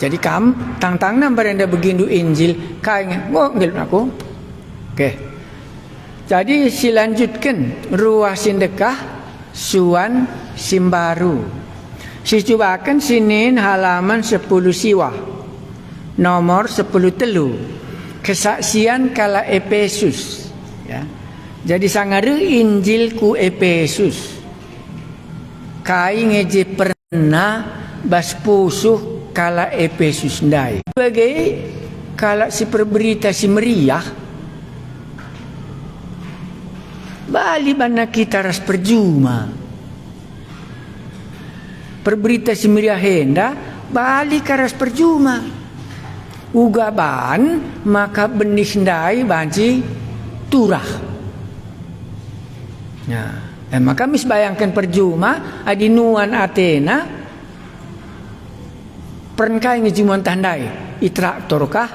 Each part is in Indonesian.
Jadi tang berenda begindu Injil kain ngil aku. Okey. Jadi silanjutkan ruah sindekah suan simbaru. Sicubakan sinin halaman 10 siwa. Nomor 10 telu. Kesaksian kala Efesus. Ya. Jadi sangare Injil ku Efesus. Kai ngeje pernah bas pusuh kala Efesus ndai. Sebagai kala si perberita si meriah. Bali bana kita ras perjuma. Perberita si meriah henda bali karas perjuma. Ugaban maka benih ndai banci turah. Nah, maka mis bayangkan perjuma adinuan Athena pernkai ngejuman tandai itraktor kah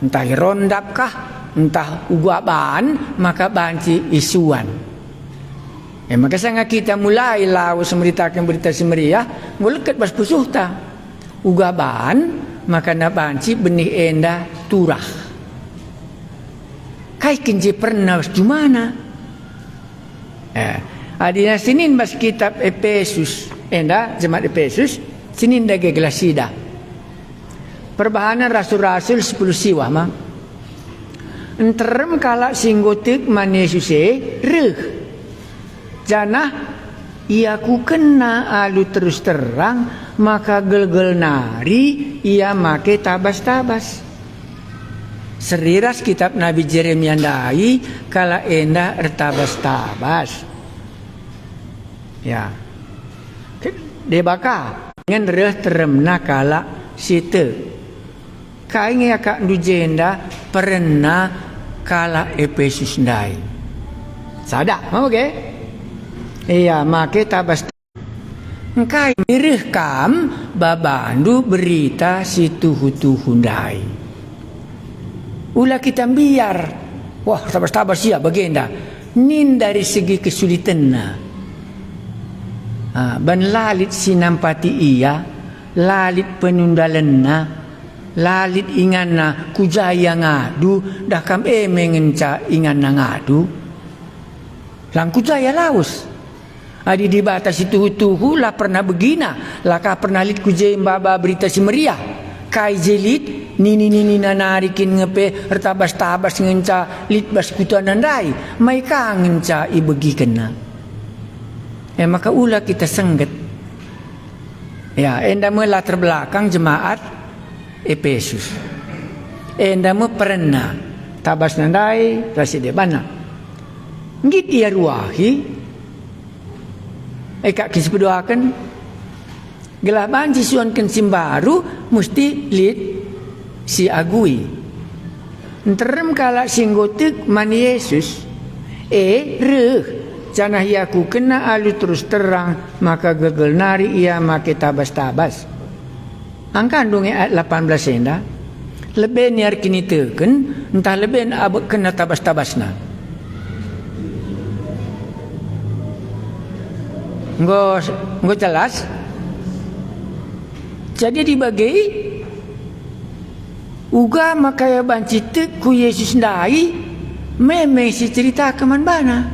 entah rondap kah entah ugaban maka banci isuan. Maka sangat kita mulai lawas memberitakan berita semeriah muleket bas pusuh ta ugaban maka na banci benih enda turah. Kai kenje pernah jumana. Adina sinin bas kitab Efesus enda jemaat Efesus sinin dage Glasida. Perbahanan rasul-rasul 10 siwa mah. Enterem kala singgotik man Yesuse reuh. Janah ia ku kena alu terus terang maka gel-gel nari ia make tabas-tabas. Seriras kitab Nabi Jeremia ndai kala enda ertabas-tabas. Ya. Debaka ngan reuh teremna kala situ. Kai ngaka ndujenda pernah kala Efesus ndai. Sada, mau ke? Iya, make tabas. Engkai mirih kam babandu berita situ hundai. Ulah kita biar. Wah, tabas-tabas ya bagenda. Nin dari segi kesulitanna. Ban lalit sinampati iya, lalit penundalenna, lalit inganna kujaya ngadu, dah kam mengenca inganna ngadu. Lang kujaya laus. Adi di batas itu tuhu lah pernah begina, lah kah pernah lit kujaya mbaba berita si meriah. Kai jelit nini nanarikin ngepe ertabas-tabas ngenca lit bas kutuan nandai, mai ka ngenca ibegi kena. Maka ulah kita sengget. Ya, enda me latar belakang jemaat Efesus. Enda me pernah tabas nandai raside bana. Ngit ia ruahi kak kispedoakan gelah banci suankan simbaru mesti lit si agui. Enterem kala singgotik man Yesus reuh janah yaku kena alu terus terang maka gegel nari ia make tabas-tabas. Angkandung ayat 18 enda lebih niar kini teken entah lebih abek kena tabas-tabasna. Nggak jelas. Jadi dibagi uga makaya bancitek ku Yesus ndai memang si cerita keman bana.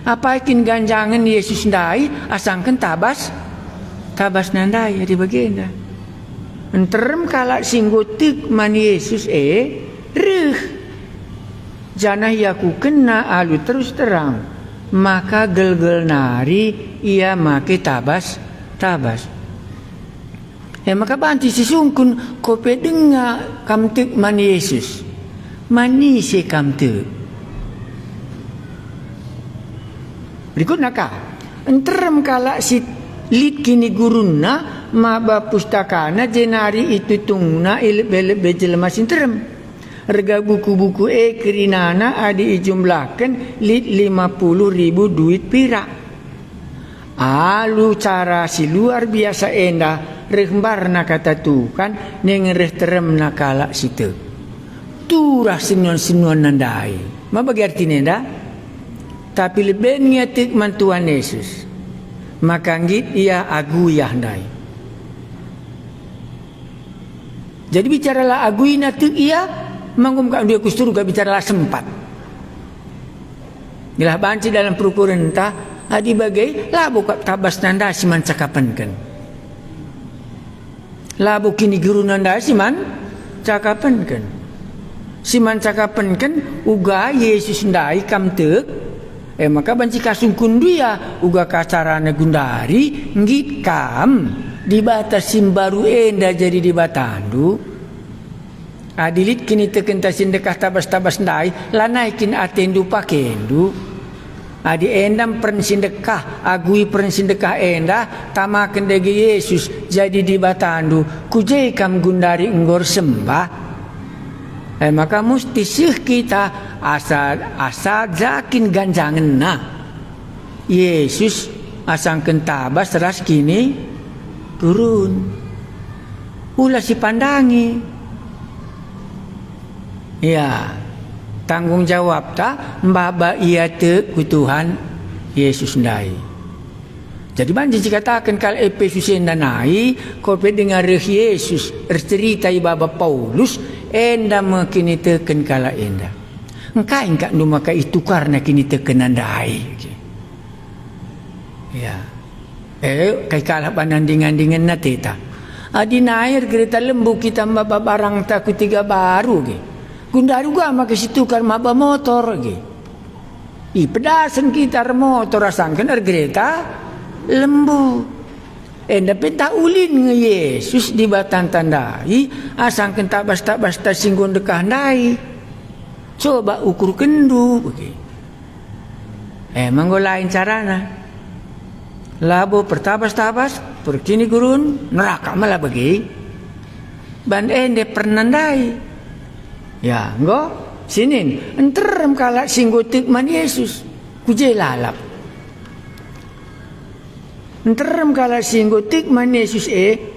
Apa ikin ganjangan Yesus ndai asangkan tabas nandai ya dibagi enda. Enterem kala singgotik man Yesus reuh janah yaku kena alu terus terang maka gel-gel nari ia make tabas. Maka banti sisungkun kope denga kamtek man Yesus. Mani si kamtek. Berikut naka. Enterem kala si lit kini guruna maba pustakana jenari itu tungna ilbe jelema sinterem. Harga buku-buku kerinana adi ijumlahkan lit 50.000 duit pirak. Alu cara si luar biasa endah rehmbarna kata tu kan neng reh terem nakala situ. Turah senuan nandai. Ma bagi artinya endah? Tapi lebih ngetik mantuan Yesus. Maka ngit ia aguyah ndai. Jadi bicaralah aguina tu ia mangumkan dia kusturu gak bicaralah sempat. Gilah banci dalam perukuran entah adi bagai labu kat tabas nanda siman cakapankan. Labu kini guru nanda siman cakapankan. Siman cakapankan uga Yesus ndai kam tek. Maka banci kasungkun dia uga kacarana gundari ngit kam di batas simbaru enda jadi di batandu. Adilit kini tekentasin dekah tabas-tabas ndai lanaikin atendu pakendu. Adi endam persindekah agui persindekah enda tamakan degi Yesus jadi di batandu kujai kam gundari enggor sembah. Maka mesti sih kita asal jakin ganjangan nah Yesus asangken tabas ras kini turun ulah si pandangi ya tanggung jawab tak mbaba ia te ku Tuhan Yesus ndai. Jadi banjir dikatakan kalau Efesus enda nai kau dengar Yesus cerita baba Paulus enda kini teken kala enda engkai engkak nu maka itu karena kini teken andai ya kai kalah panandingan-dingan na teta adi nair kereta lembu kita mbaba barang taku tiga baru ge gundaru gua maka situ kan mbaba motor ge pedasan kita motor asangkan kereta lembu enda penta ulin nge Yesus di batan tandai asangkan tabas-tabas ta singgung dekah ndai coba ukur kendu begitu manggo lain carana labo pertabas-tabas perkini gurun neraka malah bagi ban ende pernandai ya nggo sinin enterem kala singgo tikman Yesus kuje lalap enterem kala singgo tikman Yesus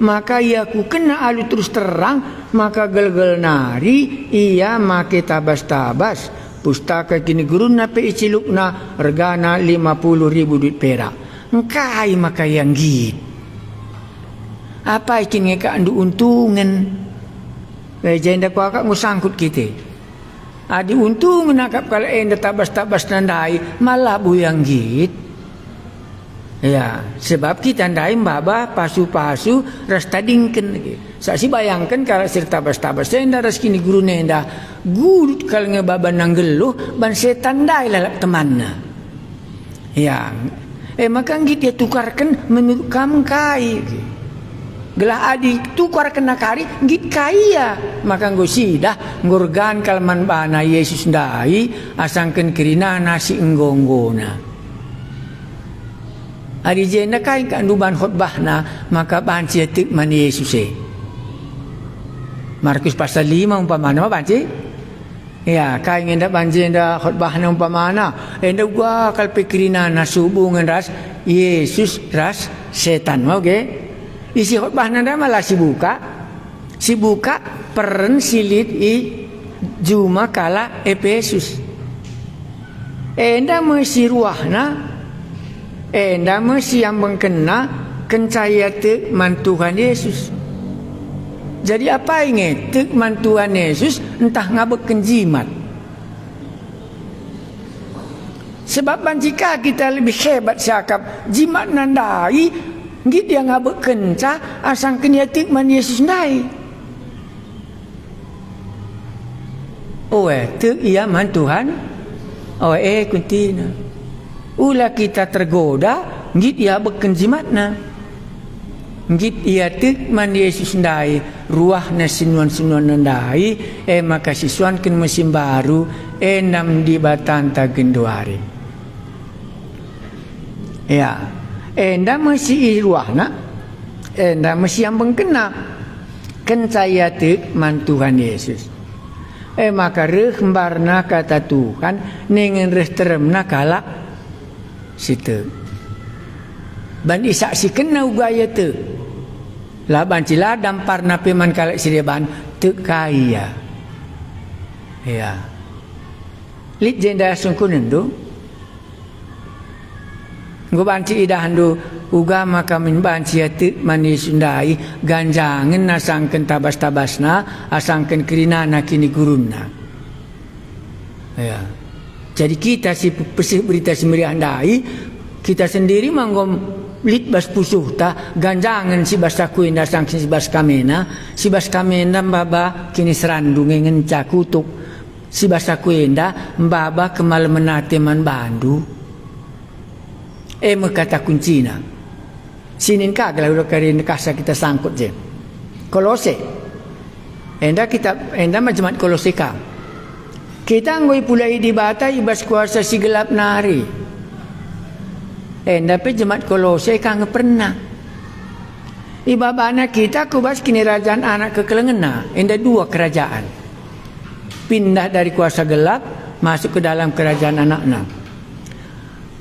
maka ia ku kena alu terus terang maka gel-gel nari ia make tabas-tabas pustaka kini gurun nape icilukna regana 50.000 duit perak engkai maka yang git apa ikin ngeka andu untungan jenda ku akak ngusangkut kita adi untungan akap kalau enda tabas-tabas nandai malah bu yang git ya sebab kita ndai mbaba pasu-pasu ras tadingken saksi bayangkan kalau serta tabas-tabas enda ras kini guru nenda gurut kalau ngebaba nanggeluh ban setan ndai lalap temanna ya maka dia tukarkan menurut kamu kai gelah adi tukarkan nakari git kaya maka nggo sidah ngorgan kalman bana Yesus ndai asangken kerina nasi enggonggona adi jenda kai kanduban khotbahna maka banci tik man Yesus Markus pasal 5 umpamana banci ya kai ngenda banjenda khotbahna umpamana enda gua kal pikirina nasubungan ras Yesus ras setan mau ge isi khotbahna da malah sibuka peren silit juma kala Efesus enda mesi ruahna enda mesi yang mengkena kencaya te mantuhan Yesus. Jadi apa ingat tek mantuan Yesus entah ngabeken jimat. Sebab jika kita lebih hebat siakap jimat nandai ngit dia ngabeken ca asang kenya tek man Yesus ndai. Tek ia man Tuhan. Kuntina. Ulah kita tergoda ngit ia beken jimatna. Ngit ia tek man Yesus ndai ruah na sinuan-sinuan nandai maka sisuan ken musim baru enam di batanta genduari ya enda masih ruahna enda masih yang mengkena kencaya tek man Tuhan Yesus maka rehmbarna kata Tuhan nengen resteremna kala situ ban isaksi kena ugaya te laban cila dampar nape man kalak sireban teu kaya ya lit jenda sungkunen do nggo banci idahan do ugama kamin banci atik mani sundai ganjangan nasangken tabas-tabasna asangken kirinana kini gurunna. Ya. Jadi kita si pesih berita semiri andai kita sendiri manggom lit bas pusuh ta ganjangan si bas takuin dasangken si bas kamena baba kini serandung ngenca kutuk si bas takuin baba kemal menate man bandu kata kuncina sinin kagak udah karin kasa kita sangkut je Kolose enda majmat Kolose ka kita ngoi pulai di bata ibas kuasa si gelap nari tapi jemaat Kolose kang pernah ibabana kita kubas kini kerajaan anak kekelengena dua kerajaan pindah dari kuasa gelap masuk ke dalam kerajaan anak-anak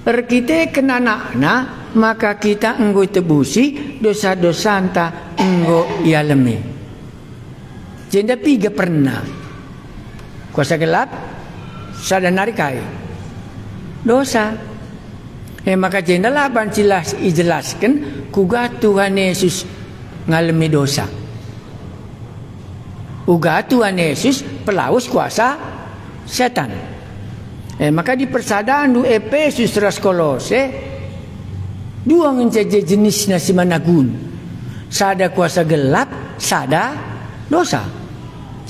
kita kena anak-anak maka kita enggo tebusi dosa-dosa anta enggo ialemi jenda piga pernah kuasa gelap sadanari kai dosa maka jenda laban jelas ijelaskan kuga Tuhan Yesus ngalami dosa uga Tuhan Yesus pelaus kuasa setan maka di persadaan du Efesus ras Kolose dua ngenceje jenis nasi managun sada kuasa gelap sada dosa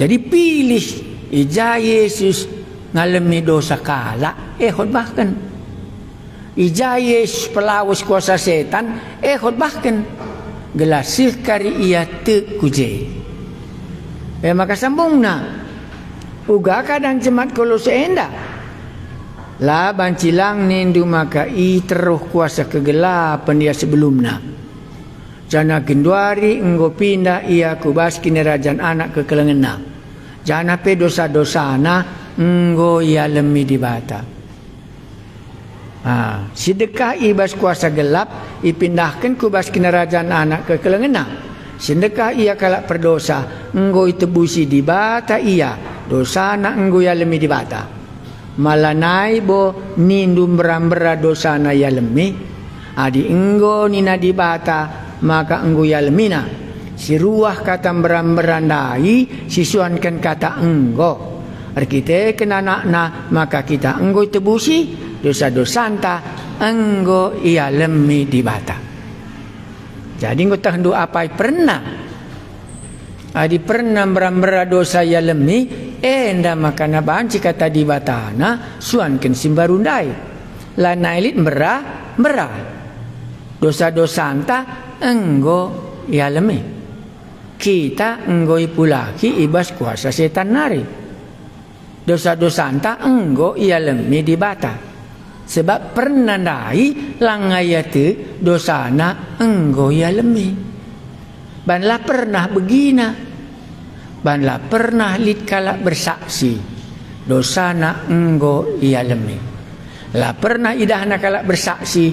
jadi pilih ija Yesus ngalami dosa kala bahkan ija Yesus pelawas kuasa setan bahkan gelasih kari ia tekuje maka sambungna uga kadang jemaat Kolose enda la bancilang nindu maka teruh kuasa kegelapan dia sebelumna jana genduari enggo pindah ia kubas kini kerajaan anak kekelengena jana pe dosa-dosana enggo ia lemi di bata sedekah ibas kuasa gelap ipindahkan kubas kini kerajaan anak kekelengena sedekah ia kalak perdosa enggo itebusi di bata ia dosana enggo ia lemi di bata malanai bo nindu berambera dosana ya lemi adi enggo nina di bata maka enggo ya lemina si ruah kata beramberandai sisuankan kata enggo kita kena nakna maka kita enggo tebusi dosa-dosanta enggo ia lemi di bata jadi enggo tahandu apa pernah adi pernah berambera dosa ya lemi enda makana banci kata di batana suanken simbarundai lanailit merah dosa-dosa anta enggo ialemi kita enggo ipulaki ibas kuasa setan nari dosa-dosa anta enggo ialemi di bata sebab pernah dai langayate dosana enggo ialemi banlah pernah begina banlah pernah lit kala bersaksi dosana enggo ialemi lah pernah idahna kala bersaksi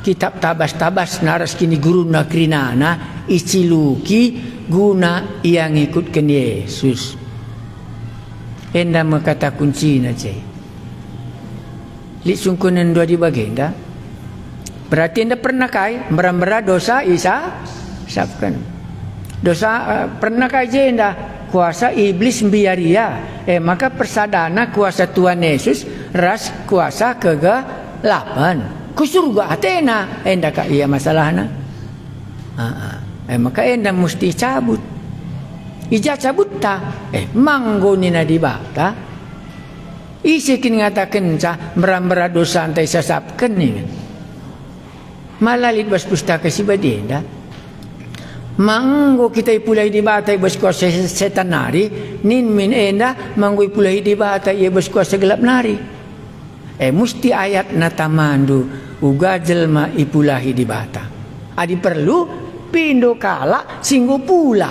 kitab tabas-tabas naras kini guruna krinana iciluki guna ia ngikutkan Yesus enda makata kuncina cai lit sungkunan dua di bagenda berarti enda pernah kai merambera dosa isa sabkan dosa pernah kai jenda kuasa iblis biaria maka persadana kuasa Tuhan Yesus ras kuasa kegelapan ku surga Athena enda ka iya masalahna maka enda mesti cabut ija cabut ta manggo nina di bata isikin ngatakan ca merambera dosa antai sasapkan ni malalit bas pustaka si badenda manggo kita ipulai di bata ibas kuasa setan nari nin min enda manggo ipulai di bata ibas kuasa gelap nari musti ayat natamandu uga jelma ipulahi di bata adi perlu pindo kala singgo pula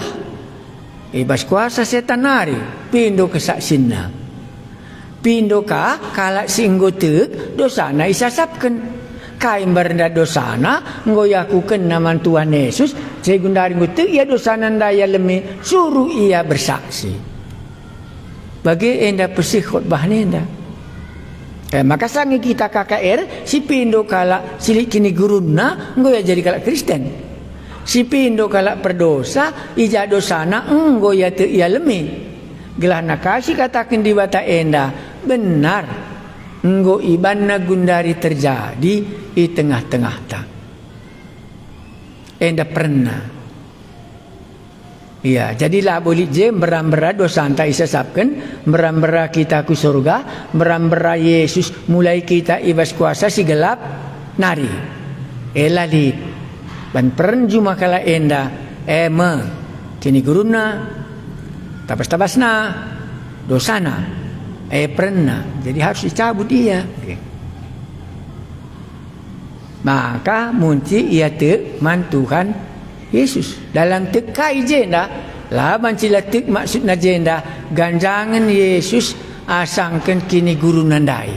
ibas kuasa setan nari pindo kesaksinna pindo ka kala singgo tek dosana isasapkan kain berenda dosana ngoyakukan nama Tuhan Yesus segundari ngutek ia dosana ndaya lemi suruh ia bersaksi bagi enda pesih khotbah nenda Maka sangi kita KKR si pindo kala silik kini guruna enggo ya jadi kala Kristen. Si pindo kala perdosa ija dosana enggo ya te ia lemi. Gelah nakasi katakan di bata enda benar enggo ibanna gundari terjadi di tengah-tengah ta. Enda pernah. Iya, jadilah boleh je merambera dosa anta isasapkan, merambera kita ku surga, merambera Yesus mulai kita ibas kuasa si gelap nari. Elali ban pern juma kala enda kini guruna tabas-tabasna dosana pernah. Jadi harus dicabut dia. Okay. Maka munci ia te man Tuhan Yesus dalam tekai jenda lah bancila tek maksudna jenda ganjangan Yesus asangkan kini guru nandai.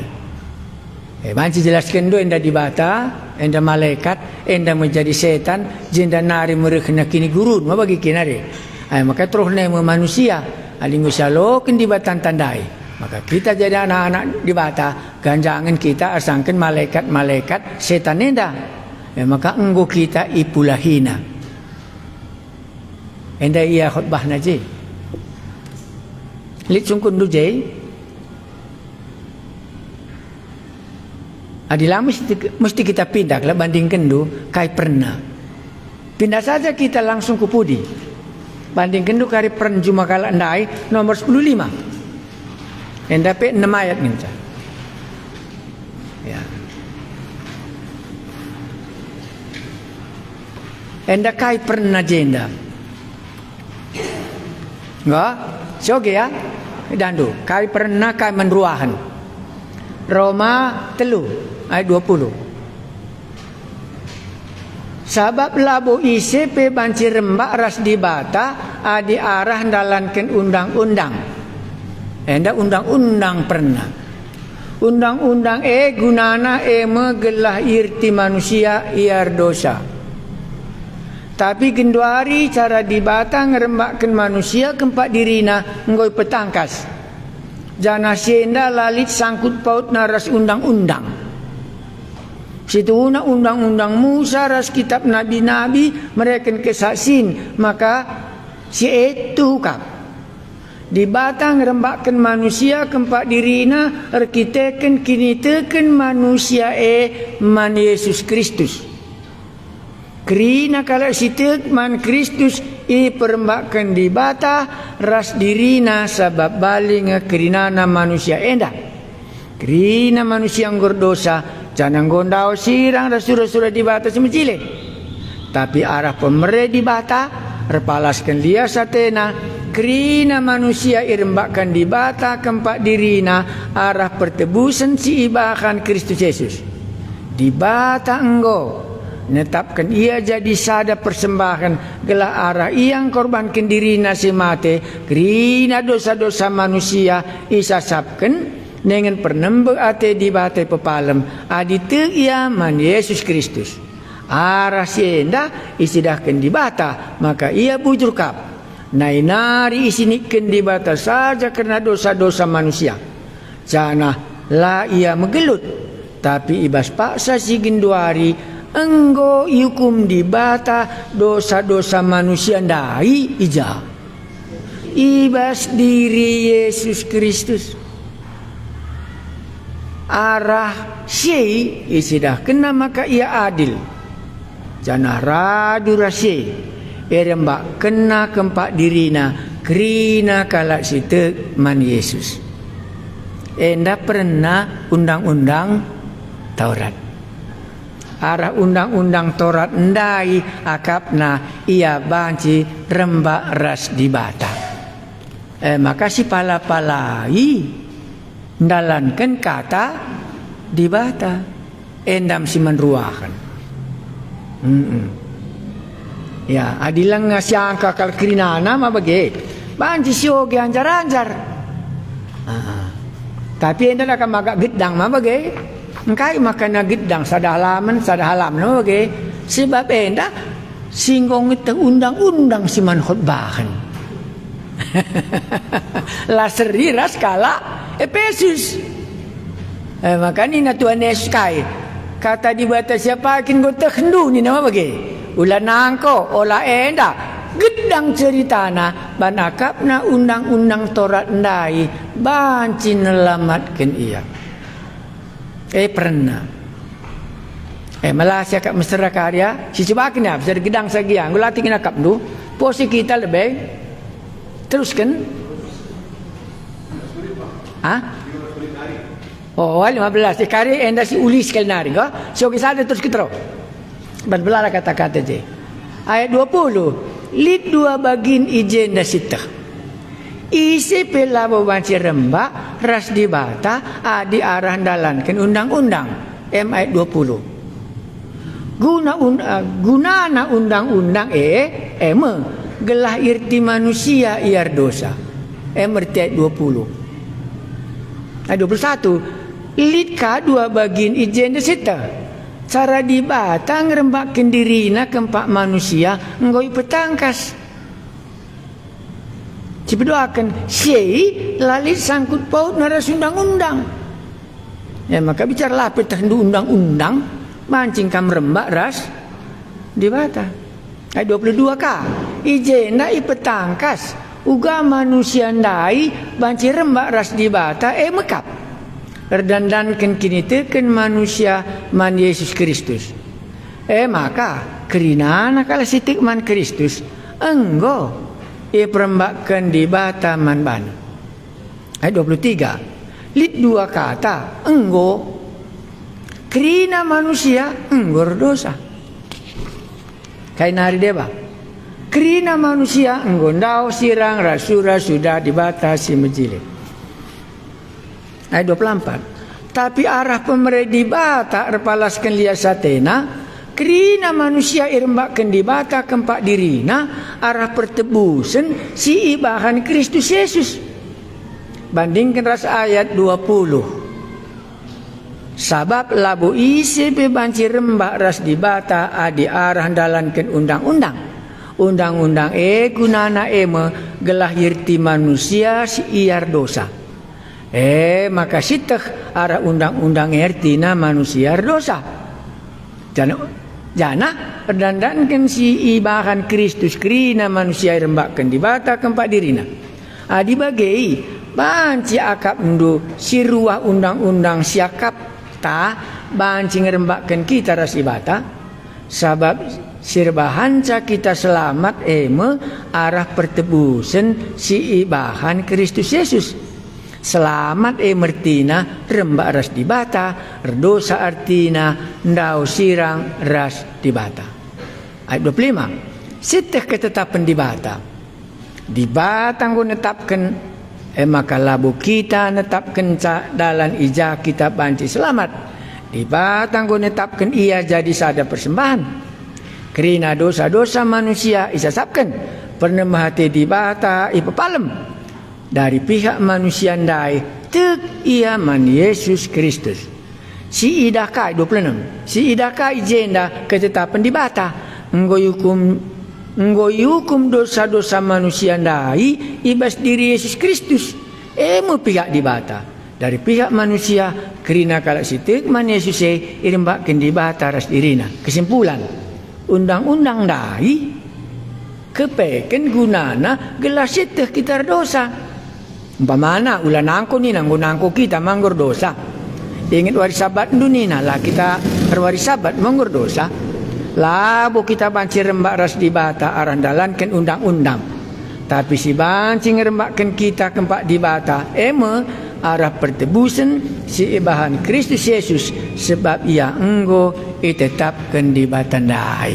Banci jelaskan do enda dibata enda malaikat enda menjadi setan jenda nari merekna kini guru ma bagi kinari. Maka terus nama manusia alingu saloken dibatan tandai. Maka kita jadi anak-anak dibata ganjangan kita asangkan malaikat setan enda. Maka enggo kita ipulah hina. Enda ia khutbah naji. Lit sungkun duje. Adilah mesti kita pindah lah bandingkan du kai pernah. Pindah saja kita langsung ke pudi. Bandingkan du kari pern juma kala ndai nomor 15. Enda pe 6 ayat minta. Ya. Enda kai pernah jenda. Enggak, oke ya. Dandu, kai pernah kai menruahan. Roma 3 ayat 20. Sabab labo ise pe banci rembak ras dibata adi arah dalankan undang-undang. Enda undang-undang pernah. Undang-undang gunana megelah irti manusia iar dosa. Tapi genduari cara dibata ngerembakkan manusia kempat dirina ngoi petangkas. Jana senda lalit sangkut paut naras undang-undang. Situ undang-undang Musa ras kitab nabi-nabi mereka kesaksin maka si itu kap. Dibata ngerembakkan manusia kempat dirina arkiteken kini teken manusia man Yesus Kristus. Kerina kalau situ man Kristus perembakkan di bata ras dirina sebab baling kerinana manusia enda. Kerina manusia yang berdosa jangan gondau sirang rasul-rasul di bata semecile. Tapi arah pemerintah di bata repalaskan dia satena. Kerina manusia irembakkan di bata kempat dirina arah pertebusan si ibahan Kristus Yesus. Di bata enggo netapkan ia jadi sada persembahan gelah arah yang korbankan diri nasi mate kerina dosa-dosa manusia isasapkan dengan pernembe ate di bate pepalem adite ia man Yesus Kristus arah sienda isidahkan di bata maka ia bujur kap nainari isinikan di bata saja karena dosa-dosa manusia jana la ia megelut tapi ibas paksa si genduari enggo hukum di bata dosa-dosa manusia ndai ija ibas diri Yesus Kristus arah syai isidah kena maka ia adil janah radu rasy erembak kena kempak dirina kerina kalak situ man Yesus enda pernah undang-undang Taurat arah undang-undang Taurat ndai akapna ia banci rembak ras dibata. Maka si pala-palai ndalankan kata dibata endam si menruahan. Ya, adilang siangka kal krinana ma bage. Banci si oge anjar-anjar. Tapi enda akan magak gedang ma bage. Engkai makan gedang sadahalaman no okay. Sebab enda singgong itu undang-undang si man khutbahan. Laseri ras kala Efesus. Makanya Tuhan Yesus kai kata di batas siapa akin go terhendu ni nama bagi ulah nangko olah enda gedang ceritana banakapna undang-undang Taurat ndai banci nelamatkan ia pernah malah siakap mesra karya si cobakin ya bisa gedang sagiang gulati kinakap tu posisi kita lebih teruskan Oh 15 kari enda si ulis sekali nari ko so kisah terus kita berbelara kata-kata je ayat 20 lid dua bagin ijen da sitah isi pelabo banci rembak ras dibata di arah dalankan undang-undang ayat 20 gunana undang-undang gelah irti manusia iar dosa merti ayat 20 ayat 21 lid ka dua bagin ijen da sitah cara dibata ngerembakin dirina kempak manusia ngoi petangkas cipedoakan syei lalit sangkut paut naras undang-undang maka bicara lah terhendu undang-undang mancing kam rembak ras dibata ayat 22 ka ijena ipetangkas uga manusia ndai banci rembak ras dibata mekap terdandankan kini teken manusia man Yesus Kristus maka kerina nakala sitik man Kristus enggo perembakkan di bata man ban ayat 23 lid dua kata enggo kerina manusia enggor dosa kain hari deba kerina manusia enggo ndau sirang rasura sudah dibatasi menjilid ayat 24 tapi arah pemerintah dibata repalaskan liasatena kerina manusia irembakkan dibata kempak dirina arah pertebusan si ibahan Kristus Yesus bandingkan ras ayat 20 sabab labu isi bebanci rembak ras dibata adi arah dalankan undang-undang gunana gelah yirti manusia si iar dosa maka sitah arah undang-undang ertina manusia dosa jana perdandankan si ibahan Kristus kerina manusia rembakkan dibata kempak dirina dibagai banci akap ndu si ruah undang-undang siakap ta banci ngerembakkan kita ras ibata sabab sirbahanca kita selamat arah pertebusan si ibahan Kristus Yesus selamat mertina rembak ras dibata dosa artina ndau sirang ras dibata ayat 25 siteh ketetapan dibata nggo netapkan maka labu kita netapkan dalan ija kita banci selamat dibata nggo netapkan ia jadi sada persembahan kerina dosa-dosa manusia isasapkan pernah mahati dibata ipepalem dari pihak manusia ndai tek ia man Yesus Kristus si idaka 26 si idaka ijenda ketetapan dibata ngoyukum dosa-dosa manusia ndai ibas diri Yesus Kristus mu pihak dibata dari pihak manusia kerina kalau sitek man Yesus irembakkan dibata ras dirina kesimpulan undang-undang ndai kepeken gunana gelas sitek kita dosa umpamana ulah nangko ni nangko kita manggor dosa ingat wari sabat dunina lah kita berwari sabat manggor dosa labu kita banci rembak ras dibata arah dalankan undang-undang tapi si banci ngerembakkan kita kempak dibata arah pertebusan si ibahan Kristus Yesus sebab ia enggo itetapkan dibata ndai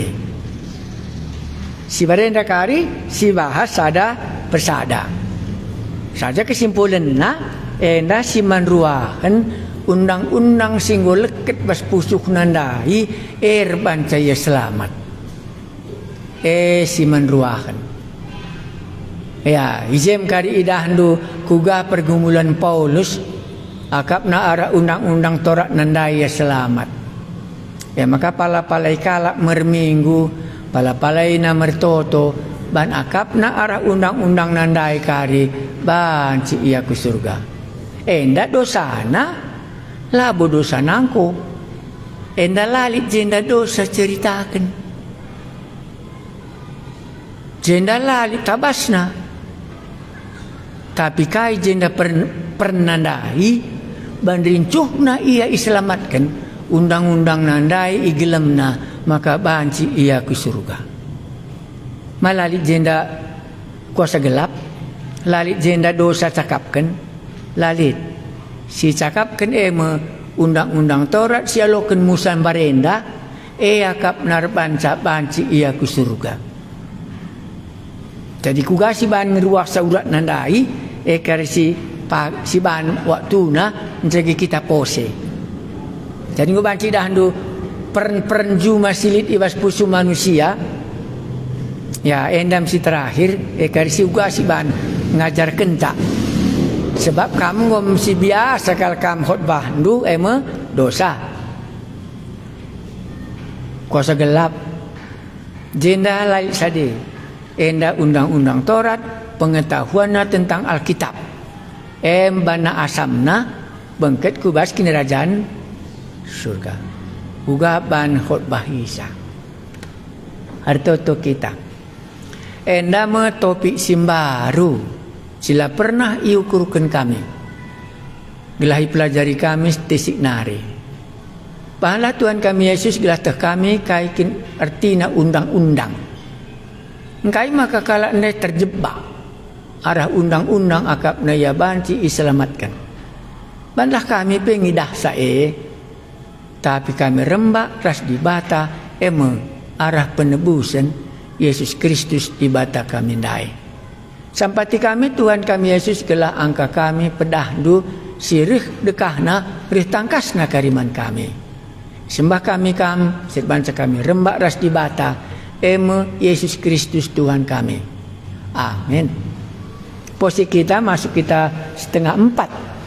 si barenda kari si bahas sada persada saja kesimpulan si manruahan undang-undang singgo leket bas pusuk nandai bancaya selamat si manruahan ijem kari idahandu kuga pergumulan Paulus akapna arah undang-undang Taurat nandai selamat maka pala-palai kalak merminggu pala-palai na mertoto ban akapna arah undang-undang nandai kari banci ia ku surga ndak dosana labo dosa nangko. Enda lalit jenda dosa ceritakan. Jenda lalit tabasna. Tapi kai jenda pernandai bandrincuhna ia iselamatkan. Undang-undang nandai igelemna maka banci ia ke surga. Malalit jenda kuasa gelap, lalit jenda dosa cakapkan, lalit si cakapkan undang-undang Taurat sialokan musan barenda akap narbanca banci ia ke surga. Jadi kugasi ban ngeruak saurat nandai kare si ban waktuna menjadi kita pose. Jadi ngubanci dah handu perenju masilit ibas pusu manusia. Ya endam si terakhir kare si ugasi ban ngajar kentak. Sebab kamu ngom si biasa kal kam khotbah handu dosa. Kuasa gelap. Jenda lain sade. Enda undang-undang Taurat pengetahuanna tentang Alkitab. Bana asamna bengket kubas kinerajan surga. Uga ban khotbah Isa. Hartoto kita. Enda me topik simbaru. Sila pernah iukurkan kami. Gelahi pelajari kami tesik nari. Pahala Tuhan kami Yesus gelah teh kami kaikin artina undang-undang. Engkai maka kala anda terjebak arah undang-undang akap na ya banci iselamatkan. Bandah kami pengidah sae. Tapi kami rembak ras di bata arah penebusan Yesus Kristus di bata kami dai. Sampati kami Tuhan kami Yesus gelah angka kami pedahdu sirih dekahna rih tangkasna kariman kami. Sembah kami serbanca kami rembak ras di bata Yesus Kristus Tuhan kami. Amin. Posisi kita masuk kita 3:30.